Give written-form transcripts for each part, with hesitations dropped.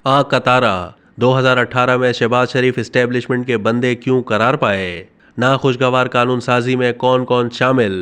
आग का तारा। 2018 में शहबाज शरीफ एस्टेब्लिशमेंट के बंदे क्यों करार पाए? नाखुशगवार कानून साजी में कौन कौन शामिल?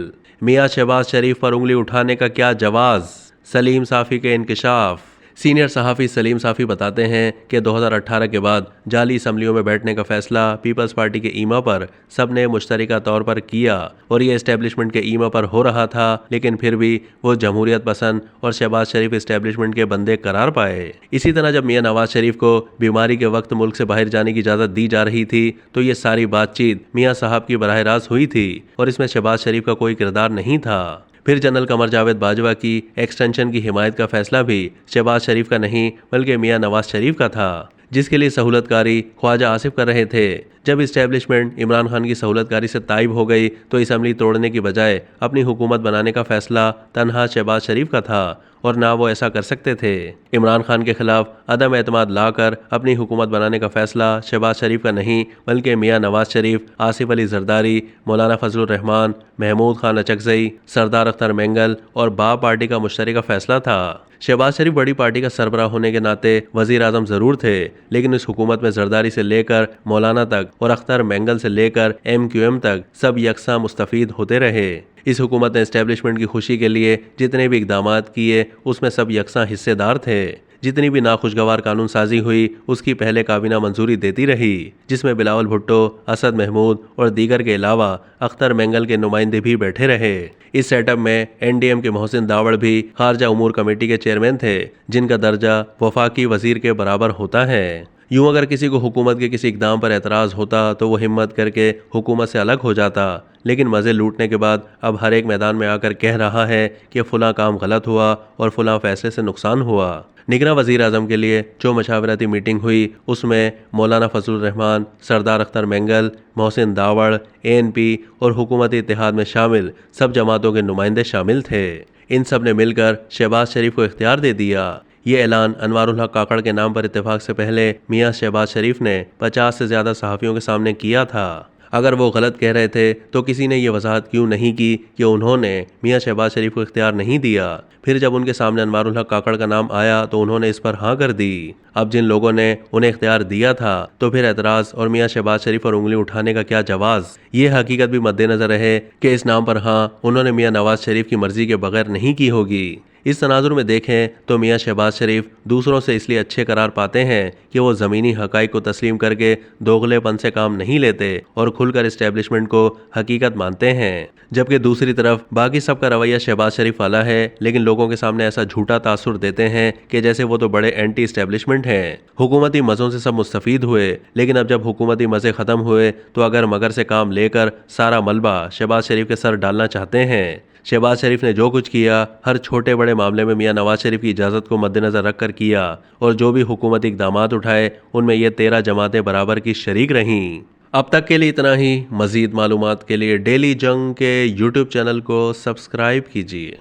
मियां शहबाज शरीफ पर उंगली उठाने का क्या जवाब? सलीम साफ़ी के इंकशाफ। सीनियर सहाफ़ी सलीम साफ़ी बताते हैं कि 2018 के बाद जाली असम्बलियों में बैठने का फैसला पीपल्स पार्टी के ईमा पर सब ने मुश्तरका तौर पर किया और ये इस्टेब्लिशमेंट के ईमा पर हो रहा था, लेकिन फिर भी वो जमहूरियत पसंद और शहबाज शरीफ इस्टेब्लिशमेंट के बंदे करार पाए। इसी तरह जब मियां नवाज शरीफ को बीमारी के वक्त मुल्क से बाहर जाने की इजाज़त दी जा रही थी तो ये सारी बातचीत मियां साहब की बराह रास्त हुई थी और इसमें शहबाज शरीफ का कोई किरदार नहीं था। फिर जनरल कमर जावेद बाजवा की एक्सटेंशन की हिमायत का फैसला भी शहबाज शरीफ का नहीं बल्कि मियां नवाज शरीफ का था, जिसके लिए सहूलतकारी ख्वाजा आसिफ कर रहे थे। जब इस्टेब्लिशमेंट इमरान खान की सहूलतकारी से ताइब हो गई तो असम्बली तोड़ने की बजाय अपनी हुकूमत बनाने का फैसला तन्हा शहबाज शरीफ का था और ना वो ऐसा कर सकते थे। इमरान खान के खिलाफ अदम एतमाद लाकर अपनी हुकूमत बनाने का फैसला शहबाज शरीफ का नहीं बल्कि मियां नवाज शरीफ, आसिफ अली जरदारी, मौलाना फजलुर रहमान, महमूद खान अचकजई, सरदार अख्तर मेंगल और बाप पार्टी का मुश्तरका फैसला था। शहबाज शरीफ बड़ी पार्टी का सरबराह होने के नाते वजीर आजम जरूर थे, लेकिन इस हुकूमत में जरदारी से लेकर मौलाना तक और अख्तर मेंगल से लेकर MQM तक सब यकसा मुस्तफीद होते रहे। इस हुकूमत ने इस्टेब्लिशमेंट की खुशी के लिए जितने भी इकदाम किए उसमें सब यकसा हिस्सेदार थे। जितनी भी नाखुशगवार कानून साजी हुई उसकी पहले काबीना मंजूरी देती रही, जिसमें बिलावल भुट्टो, असद महमूद और दीगर के अलावा अख्तर मेंगल के नुमाइंदे भी बैठे रहे। इस सेटअप में NDM के मोहसिन दावड़ भी खारजा उमूर कमेटी के चेयरमैन थे, जिनका दर्जा वफाकी वजीर के बराबर होता है। यूं अगर किसी को हुकूमत के किसी इकदाम पर एतराज़ होता तो वो हिम्मत करके हुकूमत से अलग हो जाता, लेकिन मज़े लूटने के बाद अब हर एक मैदान में आकर कह रहा है कि फ़लाँ काम गलत हुआ और फ़लाँ फैसले से नुकसान हुआ। निगरां वज़ीर आज़म के लिए जो मशावरती मीटिंग हुई उसमें मौलाना फजलुर रहमान, सरदार अख्तर मेंगल, मोहसिन दावड़, ANP और हुकूमती इत्तेहाद में शामिल सब जमातों के नुमाइंदे शामिल थे। इन सब ने मिलकर शहबाज शरीफ को इख्तियार दे दिया। ये ऐलान अनवारुल हक काकड़ के नाम पर इत्तेफाक से पहले मियां शहबाज शरीफ ने 50 से ज़्यादा सहाफ़ियों के सामने किया था। अगर वो गलत कह रहे थे तो किसी ने ये वजाहत क्यों नहीं की कि उन्होंने मियां शहबाज शरीफ को इख्तियार नहीं दिया? फिर जब उनके सामने अनवारुल हक काकड़ का नाम आया तो उन्होंने इस पर हाँ कर दी। अब जिन लोगों ने उन्हें इख्तियार दिया था तो फिर एतराज़ और मियां शहबाज शरीफ पर उंगली उठाने का क्या जवाब? ये हकीकत भी मद्देनजर रहे कि इस नाम पर हाँ उन्होंने मियां नवाज शरीफ की मर्जी के बगैर नहीं की होगी। इस तनाजुर में देखें तो मियां शहबाज शरीफ दूसरों से इसलिए अच्छे करार पाते हैं कि वो ज़मीनी हकाइक को तस्लीम करके दोगलेपन से काम नहीं लेते और खुलकर इस्टेब्लिशमेंट को हकीकत मानते हैं, जबकि दूसरी तरफ बाकी सबका रवैया शहबाज शरीफ वाला है, लेकिन लोगों के सामने ऐसा झूठा तासुर देते हैं कि जैसे वो तो बड़े एंटी इस्टेब्लिशमेंट हैं। हुकूमती मज़ों से सब मुस्तफ़ीद हुए, लेकिन अब जब हुकूमती मज़े ख़त्म हुए तो अगर मगर से काम लेकर सारा मलबा शहबाज शरीफ के सर डालना चाहते हैं। शहबाज शरीफ ने जो कुछ किया हर छोटे बड़े मामले में मियां नवाज शरीफ की इजाज़त को मद्देनज़र रखकर किया और जो भी हुकूमती इक़दाम उठाए उनमें ये 13 जमातें बराबर की शरीक रहीं। अब तक के लिए इतना ही। मज़ीद मालूमात के लिए डेली जंग के YouTube चैनल को सब्सक्राइब कीजिए।